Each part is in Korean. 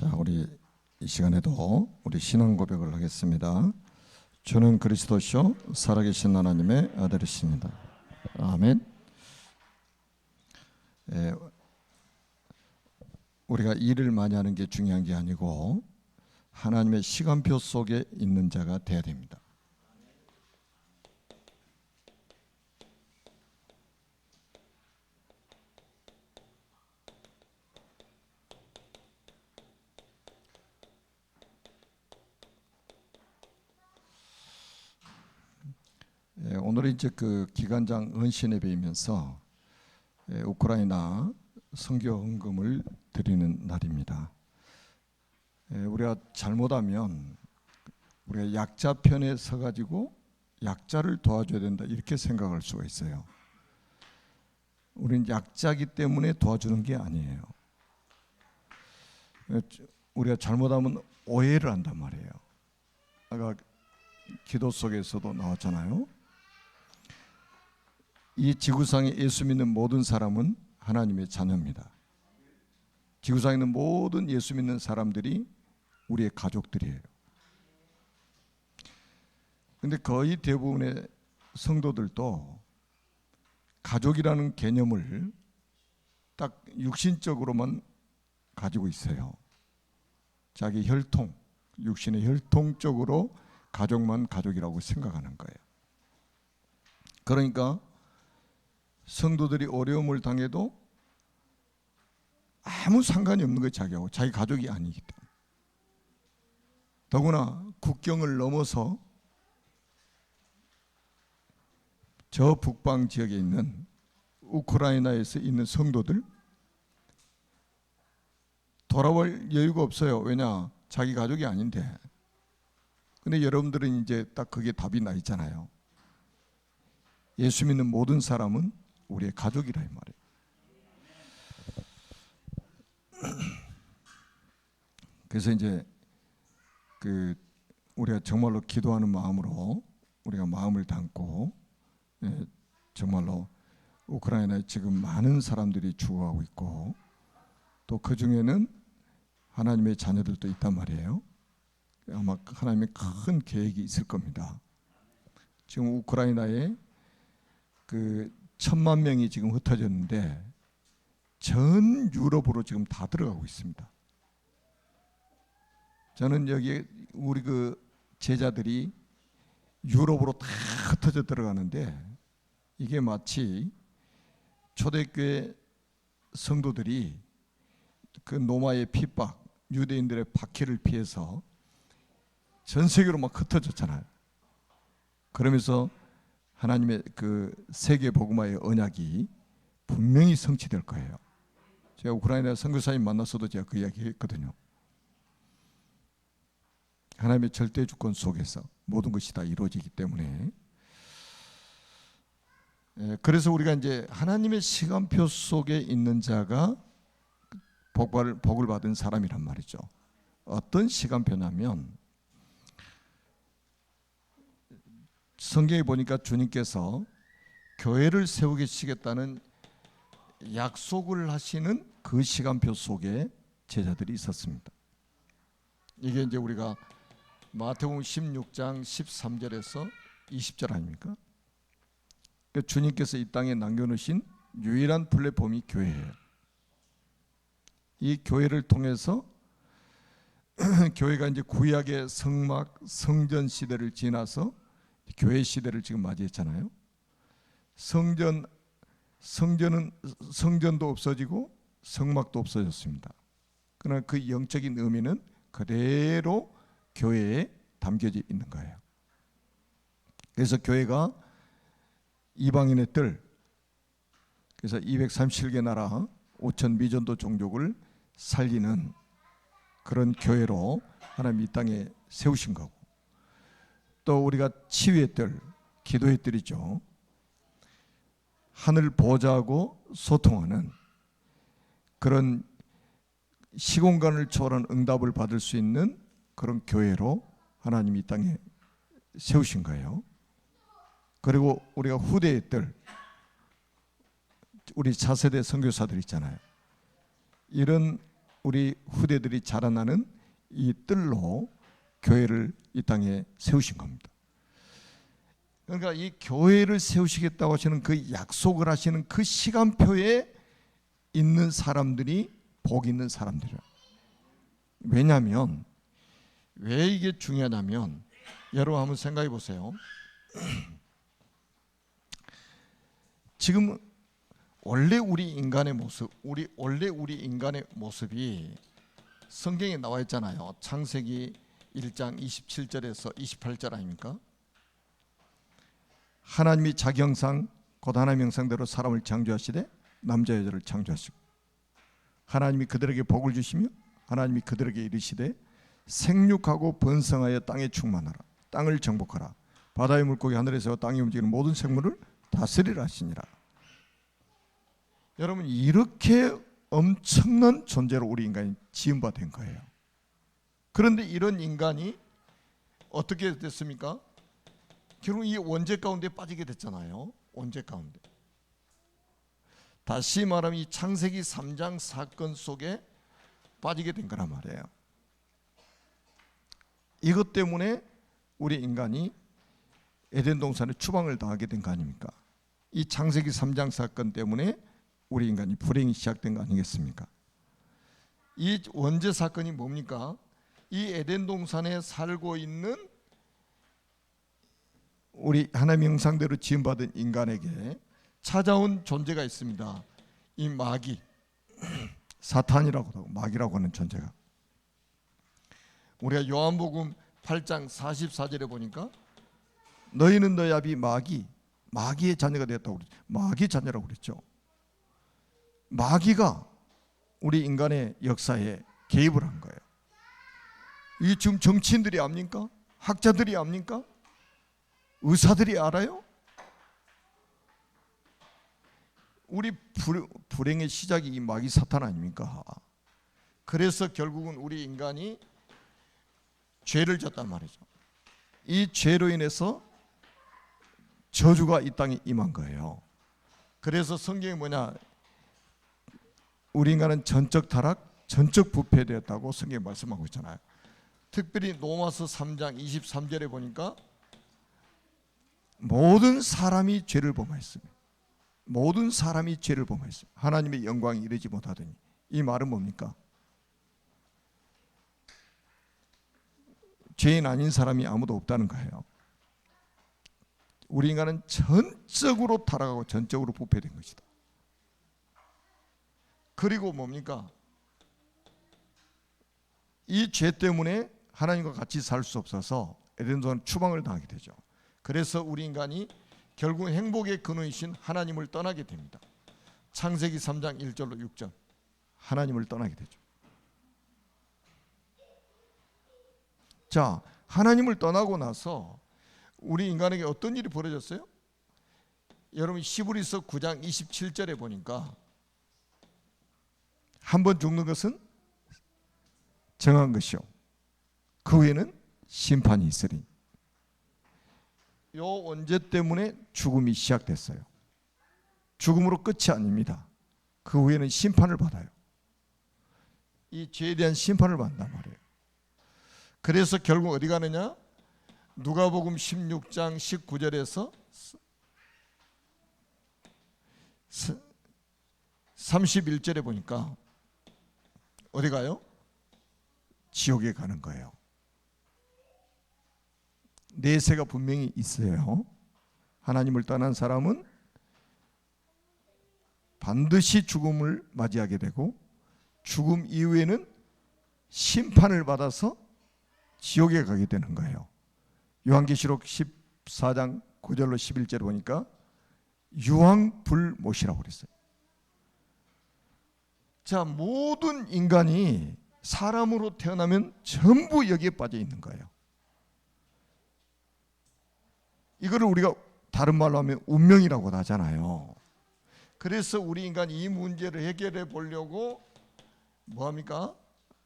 자, 우리 이 시간에도 우리 신앙 고백을 하겠습니다. 저는 그리스도시요 살아계신 하나님의 아들이십니다. 아멘. 우리가 일을 많이 하는 게 중요한 게 아니고 하나님의 시간표 속에 있는 자가 되어야 됩니다. 오늘은 이제 그 기관장 은신 예배이면서 우크라이나 선교 헌금을 드리는 날입니다. 우리가 잘못하면 우리가 약자 편에 서가지고 약자를 도와줘야 된다 이렇게 생각할 수가 있어요. 우리는 약자기 때문에 도와주는 게 아니에요. 우리가 잘못하면 오해를 한단 말이에요. 아까 기도 속에서도 나왔잖아요. 이 지구상에 예수 믿는 모든 사람은 하나님의 자녀입니다. 지구상에 있는 모든 예수 믿는 사람들이 우리의 가족들이에요. 근데 거의 대부분의 성도들도 가족이라는 개념을 딱 육신적으로만 가지고 있어요. 자기 혈통, 육신의 혈통적으로 가족만 가족이라고 생각하는 거예요. 그러니까 성도들이 어려움을 당해도 아무 상관이 없는 거예요. 자기하고. 자기 가족이 아니기 때문에. 더구나 국경을 넘어서 저 북방 지역에 있는 우크라이나에서 있는 성도들 돌아올 여유가 없어요. 왜냐? 자기 가족이 아닌데. 근데 여러분들은 이제 딱 그게 답이 나 있잖아요. 예수 믿는 모든 사람은 우리의 가족이라 이 말이에요. 그래서 이제 우리가 정말로 기도하는 마음으로 우리가 마음을 담고 정말로 우크라이나에 지금 많은 사람들이 죽어가고 있고 또 그 중에는 하나님의 자녀들도 있단 말이에요. 아마 하나님의 큰 계획이 있을 겁니다. 지금 우크라이나에 1,000만 명이 지금 흩어졌는데 전 유럽으로 지금 다 들어가고 있습니다. 저는 여기 우리 제자들이 유럽으로 다 흩어져 들어가는데 이게 마치 초대교회 성도들이 그 로마의 핍박, 유대인들의 박해를 피해서 전 세계로 막 흩어졌잖아요. 그러면서 하나님의 세계 복음화의 언약이 분명히 성취될 거예요. 제가 우크라이나 선교사님 만났어도 제가 그 이야기 했거든요. 하나님의 절대 주권 속에서 모든 것이 다 이루어지기 때문에 그래서 우리가 이제 하나님의 시간표 속에 있는 자가 복을 받은 사람이란 말이죠. 어떤 시간표냐면 성경에 보니까 주님께서 교회를 세우시겠다는 약속을 하시는 그 시간표 속에 제자들이 있었습니다. 이게 이제 우리가 마태복음 16장 13절에서 20절 아닙니까? 주님께서 이 땅에 남겨놓으신 유일한 플랫폼이 교회예요. 이 교회를 통해서 교회가 이제 구약의 성막, 성전 시대를 지나서 교회 시대를 지금 맞이했잖아요. 성전도 없어지고 성막도 없어졌습니다. 그러나 그 영적인 의미는 그대로 교회에 담겨져 있는 거예요. 그래서 교회가 이방인의 뜰, 그래서 237개 나라 5천 미전도 종족을 살리는 그런 교회로 하나님 이 땅에 세우신 거고, 또 우리가 치유의 뜰, 기도의 뜰이죠. 하늘 보좌하고 소통하는 그런 시공간을 초월한 응답을 받을 수 있는 그런 교회로 하나님이 이 땅에 세우신 거예요. 그리고 우리가 후대의 뜰, 우리 차세대 선교사들 있잖아요. 이런 우리 후대들이 자라나는 이 뜰로 교회를 이 땅에 세우신 겁니다. 그러니까 이 교회를 세우시겠다고 하시는 그 약속을 하시는 그 시간표에 있는 사람들이 복 있는 사람들이에요. 왜냐하면 왜 이게 중요하냐면 여러분 한번 생각해 보세요. 지금 원래 우리 인간의 모습이 성경에 나와 있잖아요. 창세기 1장 27절에서 28절 아닙니까? 하나님이 자기 형상 곧 하나님의 형상대로 사람을 창조하시되 남자 여자를 창조하시고 하나님이 그들에게 복을 주시며 하나님이 그들에게 이르시되 생육하고 번성하여 땅에 충만하라. 땅을 정복하라. 바다의 물고기 하늘에서 땅에 움직이는 모든 생물을 다스리라 하시니라. 여러분 이렇게 엄청난 존재로 우리 인간이 지음바 된 거예요. 그런데 이런 인간이 어떻게 됐습니까? 결국 이 원죄 가운데 빠지게 됐잖아요. 원죄 가운데. 다시 말하면 이 창세기 3장 사건 속에 빠지게 된 거란 말이에요. 이것 때문에 우리 인간이 에덴 동산에 추방을 당하게 된 거 아닙니까? 이 창세기 3장 사건 때문에 우리 인간이 불행이 시작된 거 아니겠습니까? 이 원죄 사건이 뭡니까? 이 에덴 동산에 살고 있는 우리 하나님의 형상대로 지음받은 인간에게 찾아온 존재가 있습니다. 이 마귀, 사탄이라고 하고 마귀라고 하는 존재가. 우리가 요한복음 8장 44절에 보니까 너희는 너희 아비 마귀의 자녀가 되었다고 그랬죠. 마귀의 자녀라고 그랬죠. 마귀가 우리 인간의 역사에 개입을 한 거예요. 이 지금 정치인들이 압니까? 학자들이 압니까? 의사들이 알아요? 우리 불행의 시작이 이 마귀 사탄 아닙니까? 그래서 결국은 우리 인간이 죄를 졌단 말이죠. 이 죄로 인해서 저주가 이 땅에 임한 거예요. 그래서 성경이 뭐냐? 우리 인간은 전적 타락, 전적 부패되었다고 성경이 말씀하고 있잖아요. 특별히 로마서 3장 23절에 보니까 모든 사람이 죄를 범하였습니다. 모든 사람이 죄를 범하였습니다. 하나님의 영광이 이르지 못하더니. 이 말은 뭡니까? 죄인 아닌 사람이 아무도 없다는 거예요. 우리 인간은 전적으로 타락하고 전적으로 부패된 것이다. 그리고 뭡니까? 이 죄 때문에 하나님과 같이 살 수 없어서 에덴 동산 추방을 당하게 되죠. 그래서 우리 인간이 결국 행복의 근원이신 하나님을 떠나게 됩니다. 창세기 3장 1절로 6절 하나님을 떠나게 되죠. 자, 하나님을 떠나고 나서 우리 인간에게 어떤 일이 벌어졌어요? 여러분 히브리서 9장 27절에 보니까 한 번 죽는 것은 정한 것이요 그 후에는 심판이 있으리. 요 원죄 때문에 죽음이 시작됐어요. 죽음으로 끝이 아닙니다. 그 후에는 심판을 받아요. 이 죄에 대한 심판을 받는단 말이에요. 그래서 결국 어디 가느냐? 누가복음 16장 19절에서 31절에 보니까 어디 가요? 지옥에 가는 거예요. 내세가 분명히 있어요. 하나님을 떠난 사람은 반드시 죽음을 맞이하게 되고 죽음 이후에는 심판을 받아서 지옥에 가게 되는 거예요. 요한계시록 14장 9절로 11절에 보니까 유황불못이라고 그랬어요. 자, 모든 인간이 사람으로 태어나면 전부 여기에 빠져 있는 거예요. 이거를 우리가 다른 말로 하면 운명이라고 하잖아요. 그래서 우리 인간이 이 문제를 해결해 보려고 뭐합니까?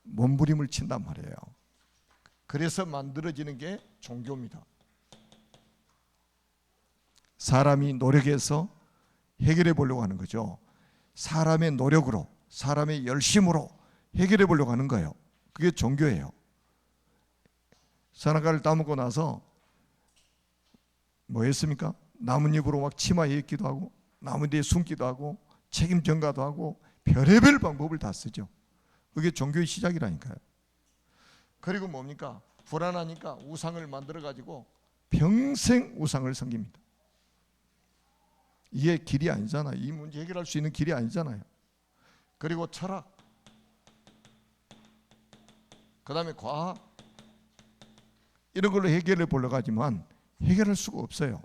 몸부림을 친단 말이에요. 그래서 만들어지는 게 종교입니다. 사람이 노력해서 해결해 보려고 하는 거죠. 사람의 노력으로, 사람의 열심으로 해결해 보려고 하는 거예요. 그게 종교예요. 선악과를 따먹고 나서 뭐 했습니까? 나뭇잎으로 막 치마에 입기도 하고 나무 뒤에 숨기도 하고 책임 전가도 하고 별의별 방법을 다 쓰죠. 그게 종교의 시작이라니까요. 그리고 뭡니까? 불안하니까 우상을 만들어 가지고 평생 우상을 섬깁니다. 이게 길이 아니잖아요. 이 문제 해결할 수 있는 길이 아니잖아요. 그리고 철학, 그 다음에 과학, 이런 걸로 해결해 보려고 하지만 해결할 수가 없어요.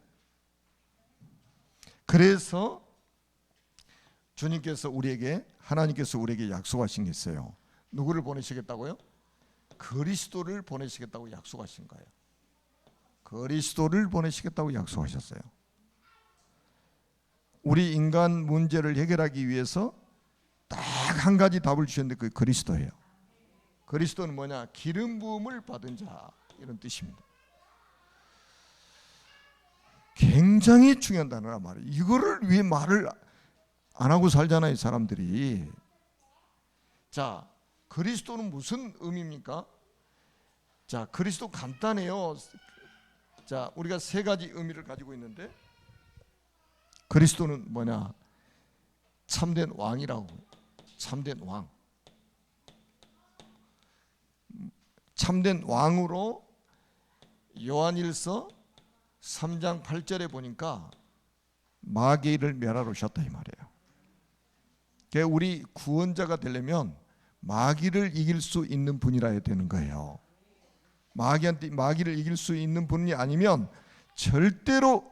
그래서 주님께서 하나님께서 우리에게 약속하신 게 있어요. 누구를 보내시겠다고요? 그리스도를 보내시겠다고 약속하신 거예요. 그리스도를 보내시겠다고 약속하셨어요. 우리 인간 문제를 해결하기 위해서 딱 한 가지 답을 주셨는데 그게 그리스도예요. 그리스도는 뭐냐? 기름 부음을 받은 자, 이런 뜻입니다. 굉장히 중요한 단어란 말이에요. 이거를 왜 말을 안 하고 살잖아요, 사람들이. 자, 그리스도는 무슨 의미입니까? 자, 그리스도 간단해요. 자, 우리가 세 가지 의미를 가지고 있는데, 그리스도는 뭐냐? 참된 왕이라고. 참된 왕. 참된 왕으로 요한일서 3장 8절에 보니까 마귀를 멸하러 오셨다 이 말이에요. 그러니까 우리 구원자가 되려면 마귀를 이길 수 있는 분이라야 되는 거예요. 마귀를 이길 수 있는 분이 아니면 절대로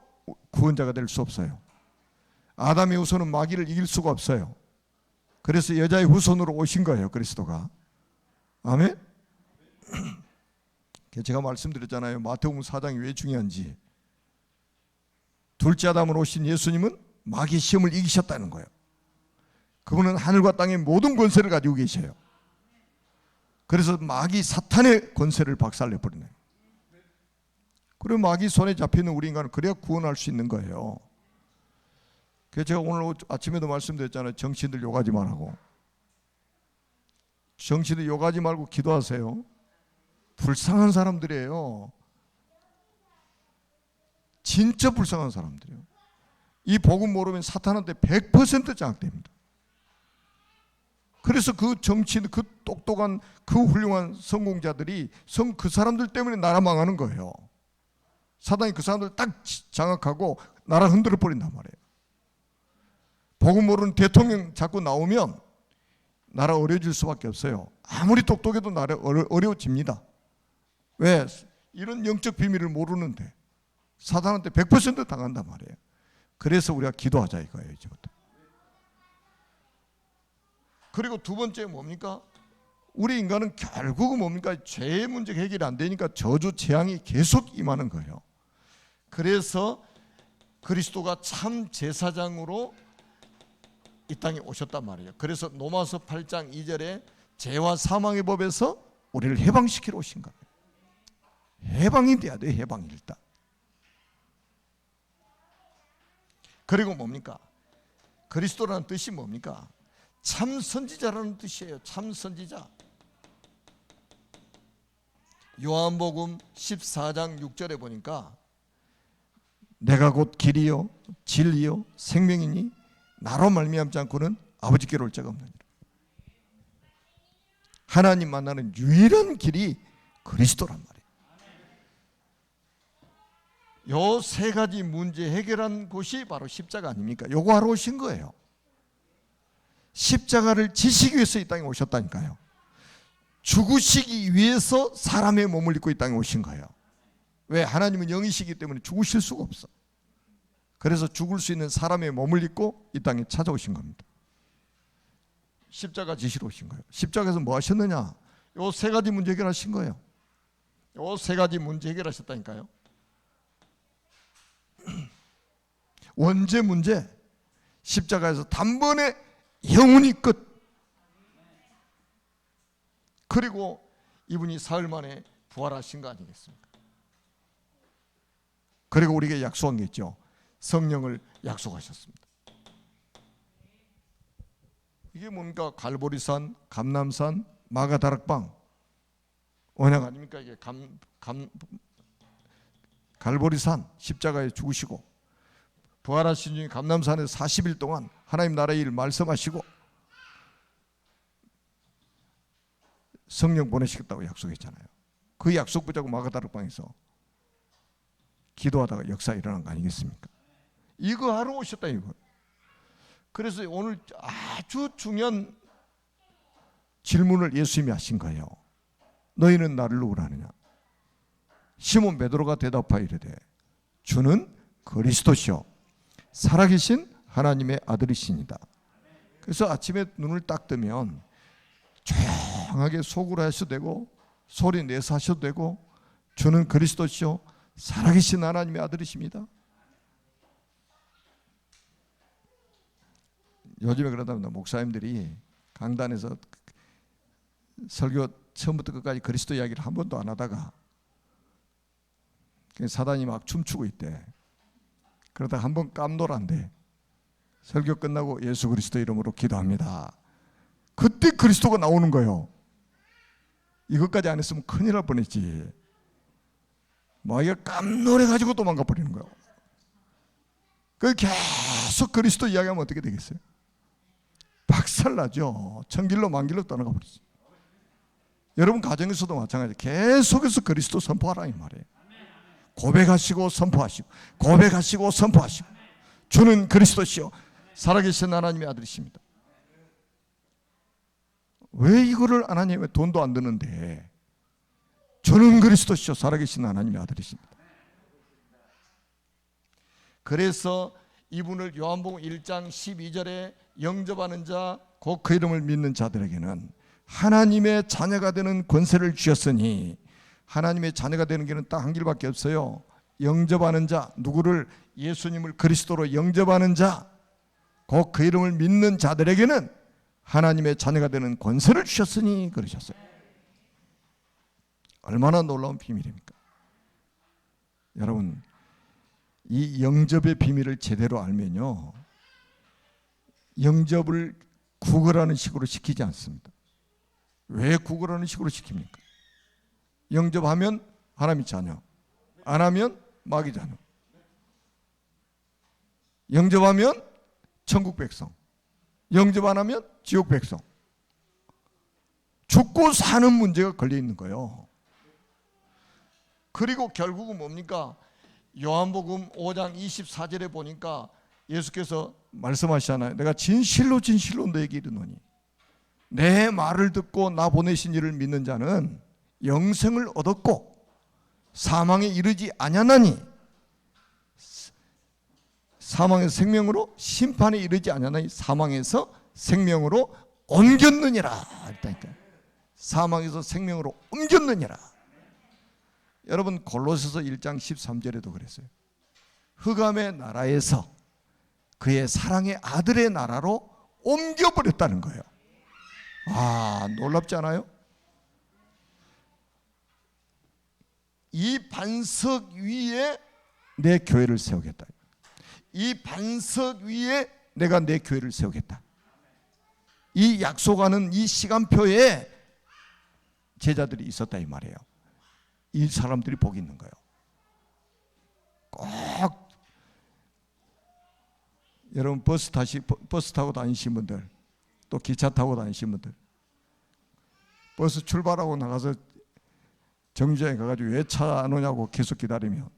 구원자가 될 수 없어요. 아담의 후손은 마귀를 이길 수가 없어요. 그래서 여자의 후손으로 오신 거예요, 그리스도가. 아멘. 제가 말씀드렸잖아요. 마태복음 4장이 왜 중요한지. 둘째 아담으로 오신 예수님은 마귀의 시험을 이기셨다는 거예요. 그분은 하늘과 땅의 모든 권세를 가지고 계셔요. 그래서 마귀 사탄의 권세를 박살내 버리네요. 그리고 마귀 손에 잡히는 우리 인간은 그래야 구원할 수 있는 거예요. 그래서 제가 오늘 아침에도 말씀드렸잖아요. 정치인들 욕하지 말라고. 정치인들 욕하지 말고 기도하세요. 불쌍한 사람들이에요. 진짜 불쌍한 사람들이에요. 이 복음 모르면 사탄한테 100% 장악됩니다. 그래서 그 정치인, 그 똑똑한, 그 훌륭한 성공자들이 그 사람들 때문에 나라 망하는 거예요. 사단이 그 사람들 딱 장악하고 나라 흔들어 버린단 말이에요. 복음 모르는 대통령 자꾸 나오면 나라 어려워질 수밖에 없어요. 아무리 똑똑해도 나라 어려워집니다. 왜? 이런 영적 비밀을 모르는데 사단한테 100% 당한단 말이에요. 그래서 우리가 기도하자 이거예요, 이제부터. 그리고 두 번째 뭡니까? 우리 인간은 결국은 뭡니까? 죄의 문제가 해결이 안 되니까 저주 재앙이 계속 임하는 거예요. 그래서 그리스도가 참 제사장으로 이 땅에 오셨단 말이에요. 그래서 로마서 8장 2절에 죄와 사망의 법에서 우리를 해방시키러 오신 거예요. 해방이 돼야 돼요. 해방이 일단. 그리고 뭡니까? 그리스도라는 뜻이 뭡니까? 참 선지자라는 뜻이에요. 참 선지자. 요한복음 14장 6절에 보니까 내가 곧 길이요 진리요 생명이니 나로 말미암지 않고는 아버지께로 올 자가 없느니라. 하나님 만나는 유일한 길이 그리스도란 말이에요. 요 세 가지 문제 해결한 곳이 바로 십자가 아닙니까? 요거 하러 오신 거예요. 십자가를 지시기 위해서 이 땅에 오셨다니까요. 죽으시기 위해서 사람의 몸을 입고 이 땅에 오신 거예요. 왜? 하나님은 영이시기 때문에 죽으실 수가 없어. 그래서 죽을 수 있는 사람의 몸을 입고 이 땅에 찾아오신 겁니다. 십자가 지시러 오신 거예요. 십자가에서 뭐 하셨느냐? 요 세 가지 문제 해결하신 거예요. 요 세 가지 문제 해결하셨다니까요. 원죄 문제, 십자가에서 단번에 영원히 끝. 그리고 이분이 사흘 만에 부활하신 거 아니겠습니까? 그리고 우리에게 약속한 게 있죠. 성령을 약속하셨습니다. 이게 뭡니까? 갈보리산, 감람산, 마가다락방 언약 아닙니까? 이게 갈보리산 십자가에 죽으시고 부활하신 중에 감람산에서 40일 동안 하나님 나라의 일 말씀하시고 성령 보내시겠다고 약속했잖아요. 그 약속 붙잡고 마가다락방에서 기도하다가 역사 일어난 거 아니겠습니까? 이거 하러 오셨다 이거. 그래서 오늘 아주 중요한 질문을 예수님이 하신 거예요. 너희는 나를 누구라 하느냐? 시몬 베드로가 대답하여 이르되 주는 그리스도시요 살아계신 하나님의 아들이시니다. 그래서 아침에 눈을 딱 뜨면 조용하게 속으로 하셔도 되고 소리 내서 하셔도 되고 주는 그리스도시요 살아계신 하나님의 아들이십니다. 요즘에 그러다 목사님들이 강단에서 설교 처음부터 끝까지 그리스도 이야기를 한 번도 안 하다가 사단이 막 춤추고 있대. 그러다가 한 번 깜놀한대. 설교 끝나고 예수 그리스도 이름으로 기도합니다. 그때 그리스도가 나오는 거예요. 이것까지 안 했으면 큰일 날 뻔했지. 마귀가 깜놀해가지고 도망가 버리는 거예요. 그 계속 그리스도 이야기하면 어떻게 되겠어요? 박살나죠. 천길로 만길로 떠나가 버리죠. 여러분 가정에서도 마찬가지예요. 계속해서 그리스도 선포하라 이 말이에요. 고백하시고 선포하시고 고백하시고 선포하시고 주는 그리스도시요 살아계신 하나님의 아들이십니다. 왜 이거를 안 하냐면 돈도 안 드는데 주는 그리스도시요 살아계신 하나님의 아들이십니다. 그래서 이분을 요한복음 1장 12절에 영접하는 자 곧 그 이름을 믿는 자들에게는 하나님의 자녀가 되는 권세를 주셨으니 하나님의 자녀가 되는 길은 딱 한 길밖에 없어요. 영접하는 자, 누구를 예수님을 그리스도로 영접하는 자 곧 그 이름을 믿는 자들에게는 하나님의 자녀가 되는 권세를 주셨으니 그러셨어요. 얼마나 놀라운 비밀입니까? 여러분 이 영접의 비밀을 제대로 알면요 영접을 구걸하는 식으로 시키지 않습니다. 왜 구걸하는 식으로 시킵니까? 영접하면 하나님의 자녀, 안 하면 마귀 자녀. 영접하면 천국 백성, 영접 안 하면 지옥 백성. 죽고 사는 문제가 걸려 있는 거예요. 그리고 결국은 뭡니까? 요한복음 5장 24절에 보니까 예수께서 말씀하시잖아요. 내가 진실로 진실로 너에게 이르노니 내 말을 듣고 나 보내신 이를 믿는 자는 영생을 얻었고 사망에 이르지 아니하나니 사망에서 생명으로 심판에 이르지 아니하나니 사망에서 생명으로 옮겼느니라 했다니까요. 사망에서 생명으로 옮겼느니라. 여러분 골로새서 1장 13절에도 그랬어요. 흑암의 나라에서 그의 사랑의 아들의 나라로 옮겨버렸다는 거예요. 아, 놀랍지 않아요? 이 반석 위에 내 교회를 세우겠다. 이 반석 위에 내가 내 교회를 세우겠다. 이 약속하는 이 시간표에 제자들이 있었다 이 말이에요. 이 사람들이 복이 있는 거예요. 꼭 여러분 버스 타고 다니신 분들, 또 기차 타고 다니신 분들, 버스 출발하고 나가서 정류장에 가가지고 왜 차 안 오냐고 계속 기다리면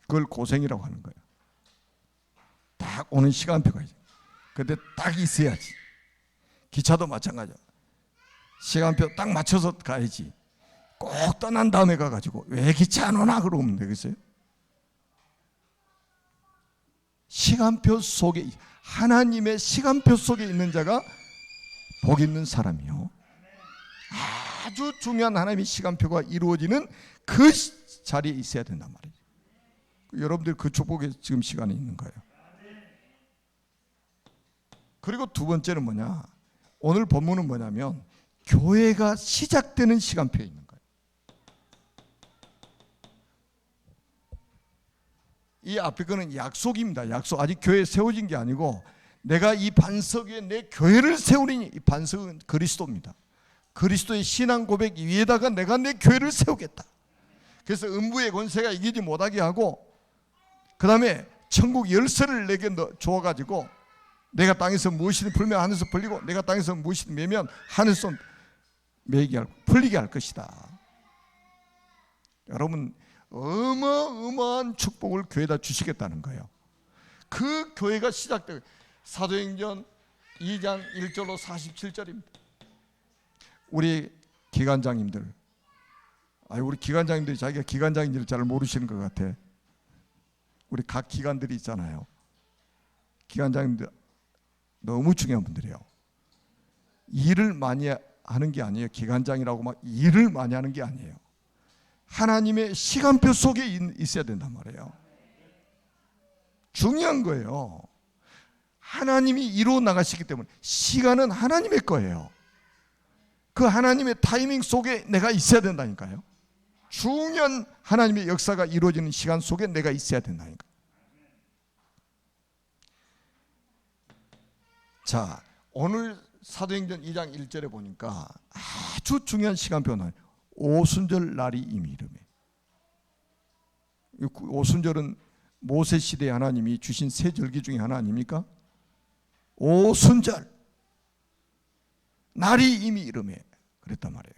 그걸 고생이라고 하는 거예요. 딱 오는 시간표가 있어요. 근데 딱 있어야지. 기차도 마찬가지야. 시간표 딱 맞춰서 가야지. 꼭 떠난 다음에 가가지고 왜 기차 안 오나 그러면 되겠어요? 시간표 속에, 하나님의 시간표 속에 있는 자가 복 있는 사람이요. 아주 중요한 하나님의 시간표가 이루어지는 그 자리에 있어야 된단 말이죠. 여러분들 그 축복에 지금 시간이 있는 거예요. 그리고 두 번째는 뭐냐? 오늘 본문은 뭐냐면 교회가 시작되는 시간표에 있는 거예요. 이 앞에 거는 약속입니다. 약속. 아직 교회 세워진 게 아니고 내가 이 반석 위에 내 교회를 세우리니, 이 반석은 그리스도입니다. 그리스도의 신앙 고백 위에다가 내가 내 교회를 세우겠다. 그래서 음부의 권세가 이기지 못하게 하고, 그 다음에 천국 열쇠를 내게 주어가지고, 내가 땅에서 무엇이든 풀면 하늘에서 풀리고, 내가 땅에서 무엇이든 매면 하늘에서 풀리게 할 것이다. 여러분, 어마어마한 축복을 교회에다 주시겠다는 거예요. 그 교회가 시작되고, 사도행전 2장 1절로 47절입니다. 우리 기관장님들, 우리 기관장님들이 자기가 기관장인지를 잘 모르시는 것 같아. 우리 각 기관들이 있잖아요. 기관장님들 너무 중요한 분들이에요. 일을 많이 하는 게 아니에요. 기관장이라고 막 일을 많이 하는 게 아니에요. 하나님의 시간표 속에 있어야 된단 말이에요. 중요한 거예요. 하나님이 이루어 나가시기 때문에 시간은 하나님의 거예요. 그 하나님의 타이밍 속에 내가 있어야 된다니까요. 중요한 하나님의 역사가 이루어지는 시간 속에 내가 있어야 된다니까. 자, 오늘 사도행전 2장 1절에 보니까 아주 중요한 시간표는 오순절 날이 이미 이르매. 오순절은 모세 시대에 하나님이 주신 세 절기 중에 하나 아닙니까? 오순절 날이 이미 이르매 그랬단 말이에요.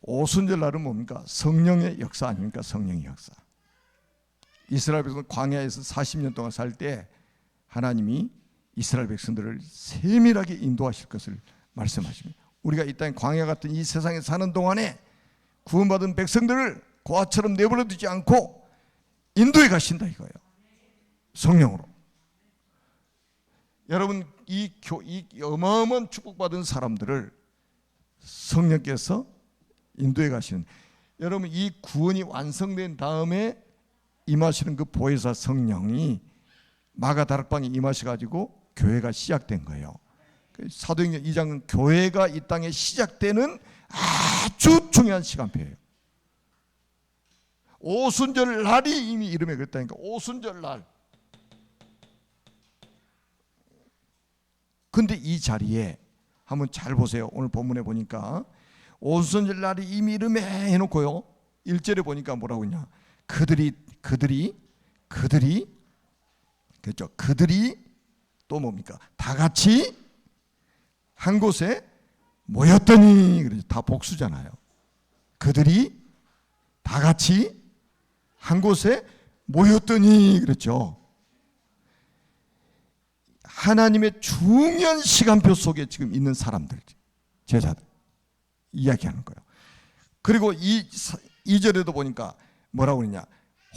오순절 날은 뭡니까? 성령의 역사 아닙니까? 성령의 역사. 이스라엘 백성 광야에서 40년 동안 살 때 하나님이 이스라엘 백성들을 세밀하게 인도하실 것을 말씀하십니다. 우리가 이 땅 광야 같은 이 세상에 사는 동안에 구원받은 백성들을 고아처럼 내버려 두지 않고 인도해 가신다 이거예요. 성령으로. 여러분, 이 어마어마한 축복받은 사람들을 성령께서 인도해 가시는, 여러분 이 구원이 완성된 다음에 임하시는 그 보혜사 성령이 마가다락방에 임하셔가지고 교회가 시작된 거예요. 사도행전 2장은 교회가 이 땅에 시작되는 아주 중요한 시간표예요. 오순절 날이 이미 이름에 그랬다니까. 오순절 날. 근데 이 자리에 한번 잘 보세요. 오늘 본문에 보니까 오순절 날이 이미 이름에 해놓고요, 1절에 보니까 뭐라고 했냐, 그들이 그렇죠. 그들이 또 뭡니까? 다 같이 한 곳에 모였더니, 그렇죠. 다 복수잖아요. 그들이 다 같이 한 곳에 모였더니, 그렇죠. 하나님의 중요한 시간표 속에 지금 있는 사람들, 제자들 이야기하는 거예요. 그리고 2절에도 보니까 뭐라고 그러냐,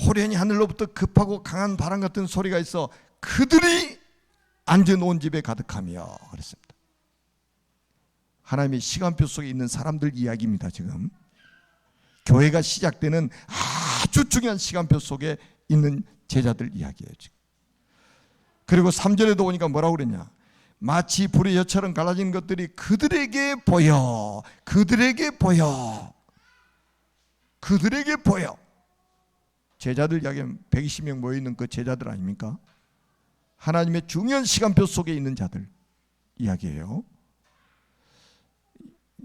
호련히 하늘로부터 급하고 강한 바람 같은 소리가 있어 그들이 앉아놓은 집에 가득하며 그랬습니다. 하나님의 시간표 속에 있는 사람들 이야기입니다. 지금 교회가 시작되는 아주 중요한 시간표 속에 있는 제자들 이야기예요. 지금. 그리고 3절에도 보니까 뭐라고 그랬냐, 마치 불의 엿처럼 갈라진 것들이 그들에게 보여. 제자들 이야기하면 120명 모여있는 그 제자들 아닙니까? 하나님의 중요한 시간표 속에 있는 자들 이야기예요.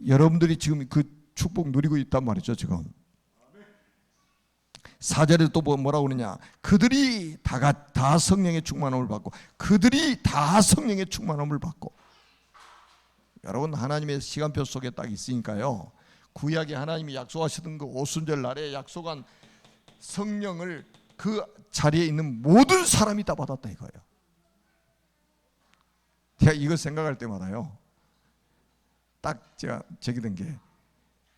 여러분들이 지금 그 축복 누리고 있단 말이죠. 지금 4절에 또 뭐라고 그러냐, 그들이 다 성령의 충만함을 받고, 그들이 다 성령의 충만함을 받고. 여러분, 하나님의 시간표 속에 딱 있으니까요, 구약에 하나님이 약속하시던 그 오순절 날에 약속한 성령을 그 자리에 있는 모든 사람이 다 받았다 이거예요. 제가 이걸 생각할 때마다요, 딱 제가 저기 된 게,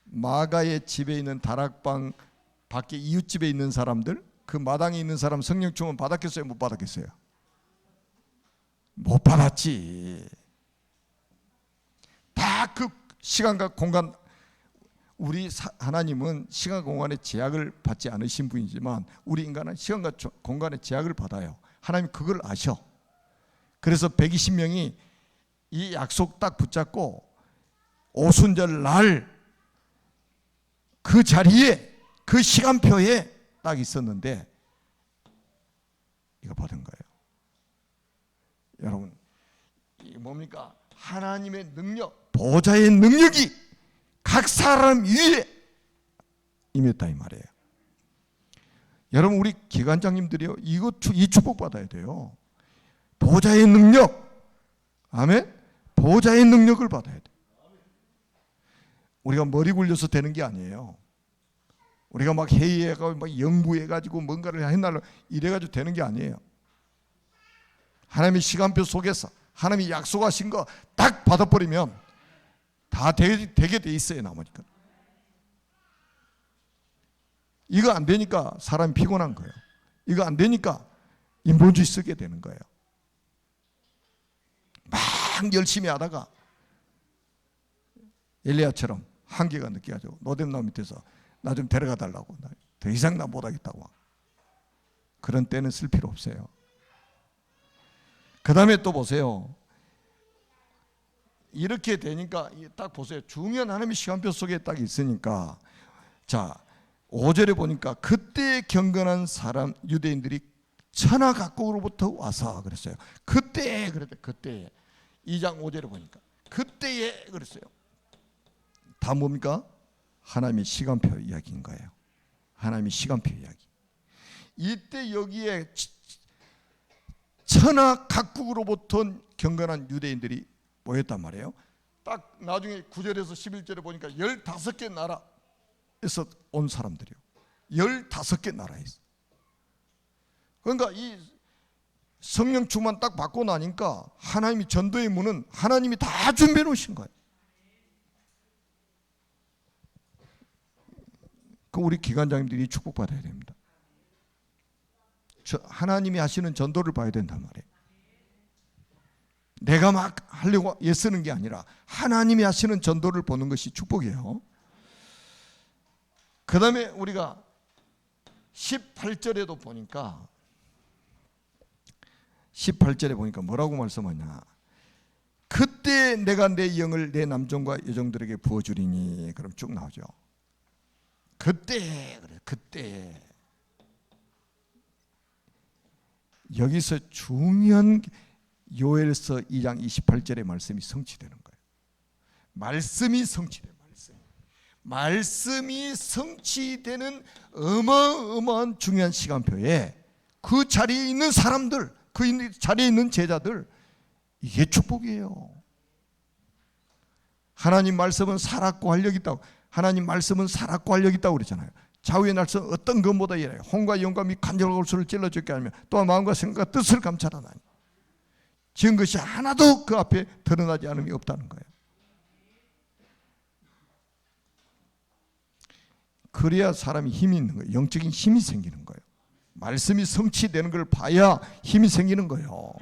마가의 집에 있는 다락방 밖에 이웃집에 있는 사람들, 그 마당에 있는 사람 성령 충만 받았겠어요? 못 받았겠어요? 못 받았지. 다 그 시간과 공간, 우리 하나님은 시간 공간의 제약을 받지 않으신 분이지만 우리 인간은 시간과 공간의 제약을 받아요. 하나님 그걸 아셔. 그래서 120명이 이 약속 딱 붙잡고 오순절 날 그 자리에 그 시간표에 딱 있었는데, 이거 받은 거예요. 여러분, 이게 뭡니까? 하나님의 능력, 보좌의 능력이 각 사람 위에 임했다 이 말이에요. 여러분, 우리 기관장님들이요, 이 축복 받아야 돼요. 보좌의 능력, 아멘. 보좌의 능력을 받아야 돼. 우리가 머리 굴려서 되는 게 아니에요. 우리가 막 회의해가지고 막 연구해가지고 뭔가를 해달라 이래가지고 되는 게 아니에요. 하나님의 시간표 속에서 하나님이 약속하신 거 딱 받아버리면 다 되게 돼 있어요. 나머지가. 이거 안 되니까 사람이 피곤한 거예요. 이거 안 되니까 인본주의 쓰게 되는 거예요. 막 열심히 하다가 엘리야처럼 한계가 느껴가지고 노뎀나무 밑에서 나 좀 데려가 달라고, 더 이상 나 못하겠다고. 그런 때는 쓸 필요 없어요. 그 다음에 또 보세요. 이렇게 되니까 딱 보세요. 중요한 하나님의 시간표 속에 딱 있으니까, 자 5절에 보니까 그때 경건한 사람 유대인들이 천하 각국으로부터 와서 그랬어요. 그때 그랬대. 그때 2장 5절에 보니까 그때에 그랬어요. 다 뭡니까? 하나님의 시간표 이야기인 거예요. 하나님의 시간표 이야기. 이때 여기에 천하 각국으로부터 경건한 유대인들이 모였단 말이에요. 딱 나중에 9절에서 11절에 보니까 15개 나라에서 온 사람들이요. 15개 나라에서. 그러니까 이 성령 충만 딱 받고 나니까 하나님이 전도의 문은 하나님이 다 준비해 놓으신 거예요. 그 우리 기관장님들이 축복받아야 됩니다. 하나님이 하시는 전도를 봐야 된단 말이에요. 내가 막 하려고 애쓰는 게 아니라 하나님이 하시는 전도를 보는 것이 축복이에요. 그 다음에 우리가 18절에도 보니까 18절에 보니까 뭐라고 말씀하냐. 그때 내가 내 영을 내 남종과 여종들에게 부어주리니. 그럼 쭉 나오죠. 그때 그래. 그때 여기서 중요한 요엘서 2장 28절의 말씀이 성취되는 거예요. 말씀이 성취돼요. 말씀이 성취되는 어마어마한 중요한 시간표에 그 자리에 있는 사람들, 그 자리에 있는 제자들, 이게 축복이에요. 하나님 말씀은 살았고 활력이 있다고. 하나님 말씀은 살았고 활력이 있다고 그러잖아요. 좌우의 날선 어떤 것보다 이래요. 혼과 영감이 간절하고 골수를 찔러주게 하며 또한 마음과 생각과 뜻을 감찰하나니 지은 것이 하나도 그 앞에 드러나지 않음이 없다는 거예요. 그래야 사람이 힘이 있는 거예요. 영적인 힘이 생기는 거예요. 말씀이 성취되는 걸 봐야 힘이 생기는 거예요.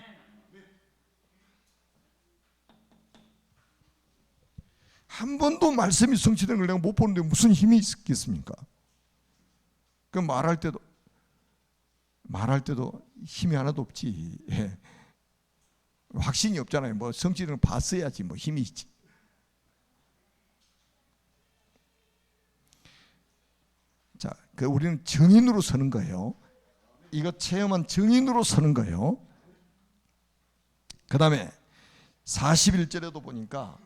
한 번도 말씀이 성취되는 걸 내가 못 보는데 무슨 힘이 있겠습니까? 그 말할 때도 힘이 하나도 없지. 예. 확신이 없잖아요. 뭐 성취되는 걸 봤어야지 뭐 힘이 있지. 자, 우리는 증인으로 서는 거예요. 이거 체험한 증인으로 서는 거예요. 그 다음에 41절에도 보니까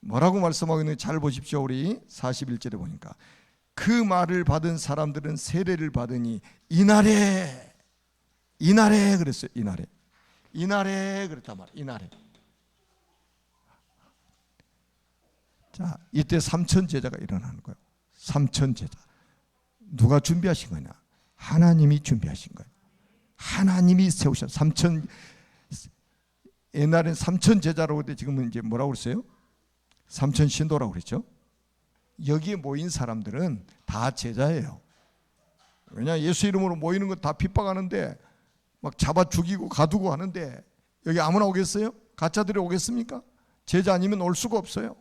뭐라고 말씀하고 있는지 잘 보십시오. 우리 41절에 보니까 그 말을 받은 사람들은 세례를 받으니 이날에 그랬어요. 이날에 그랬단 말이에요. 이날에. 자, 이때 3천 제자가 일어나는 거예요. 3천 제자. 누가 준비하신 거냐? 하나님이 준비하신 거예요. 하나님이 세우신 3천. 옛날엔 3천 제자라고 했는데 지금은 이제 뭐라고 그랬어요? 3천 신도라고 그랬죠. 여기에 모인 사람들은 다 제자예요. 왜냐, 예수 이름으로 모이는 건 다 핍박하는데 막 잡아 죽이고 가두고 하는데 여기 아무나 오겠어요? 가짜들이 오겠습니까? 제자 아니면 올 수가 없어요.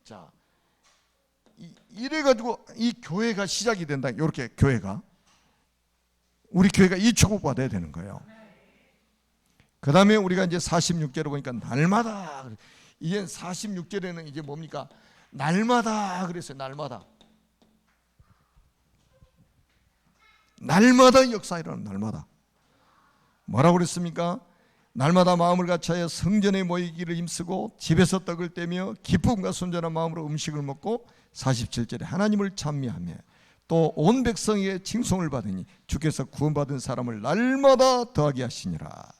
자, 이래가지고 이 교회가 시작이 된다. 이렇게 교회가, 우리 교회가 이 축복 받아야 되는 거예요. 그 다음에 우리가 이제 46절에 보니까 날마다, 이제 46절에는 이제 뭡니까? 날마다 그랬어요. 날마다 역사 일어나는 날마다. 뭐라고 그랬습니까? 날마다 마음을 같이하여 성전에 모이기를 힘쓰고 집에서 떡을 떼며 기쁨과 순전한 마음으로 음식을 먹고 47절에 하나님을 찬미하며 또 온 백성에게 칭송을 받으니 주께서 구원받은 사람을 날마다 더하게 하시니라.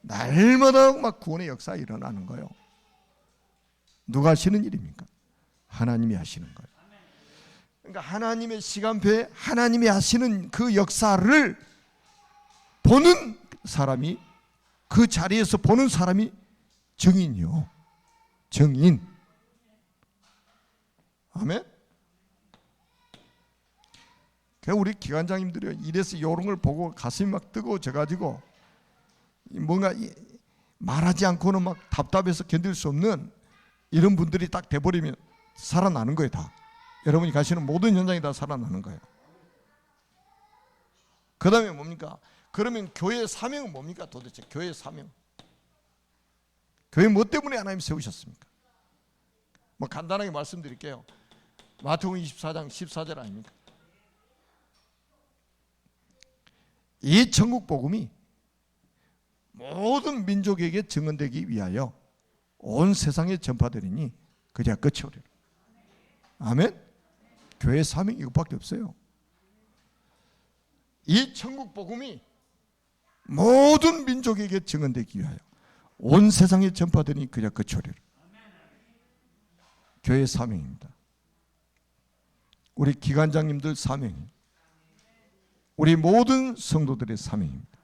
날마다 막 구원의 역사가 일어나는 거예요. 누가 하시는 일입니까? 하나님이 하시는 거예요. 그러니까 하나님의 시간표에 하나님이 하시는 그 역사를 보는 사람이, 그 자리에서 보는 사람이 증인이요. 증인. 아멘. 우리 기관장님들이 이래서 이런 걸 보고 가슴이 막 뜨거워져가지고 뭔가 말하지 않고는 막 답답해서 견딜 수 없는 이런 분들이 딱 돼버리면 살아나는 거예요. 다 여러분이 가시는 모든 현장이 다 살아나는 거예요. 그 다음에 뭡니까? 그러면 교회의 사명은 뭡니까? 도대체 교회의 사명, 교회 뭐 때문에 하나님 세우셨습니까? 뭐 간단하게 말씀드릴게요. 마태복음 24장 14절 아닙니까? 이 천국 복음이 모든 민족에게 증언되기 위하여 온 세상에 전파되리니 그제야 끝이 오리라. 아멘. 교회의 사명이 이것밖에 없어요. 이 천국 복음이 모든 민족에게 증언되기 위하여 온 세상에 전파되니 그제야 끝이 오리라. 교회의 사명입니다. 우리 기관장님들 사명이, 우리 모든 성도들의 사명입니다.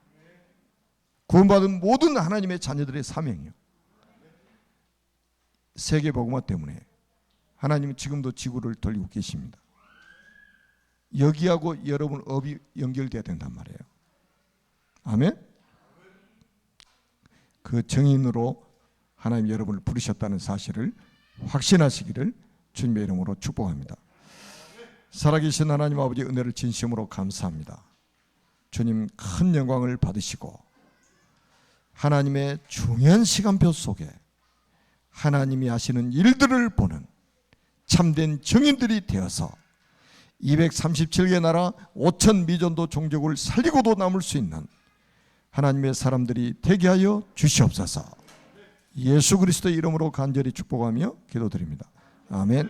구원받은 모든 하나님의 자녀들의 사명이요. 세계 복음화 때문에 하나님은 지금도 지구를 돌리고 계십니다. 여기하고 여러분 업이 연결돼야 된단 말이에요. 아멘. 그 정인으로 하나님 여러분을 부르셨다는 사실을 확신하시기를 주님의 이름으로 축복합니다. 살아계신 하나님 아버지 은혜를 진심으로 감사합니다. 주님 큰 영광을 받으시고 하나님의 중요한 시간표 속에 하나님이 하시는 일들을 보는 참된 증인들이 되어서 237개 나라 5천 미전도 종족을 살리고도 남을 수 있는 하나님의 사람들이 되게 하여 주시옵소서. 예수 그리스도의 이름으로 간절히 축복하며 기도드립니다. 아멘.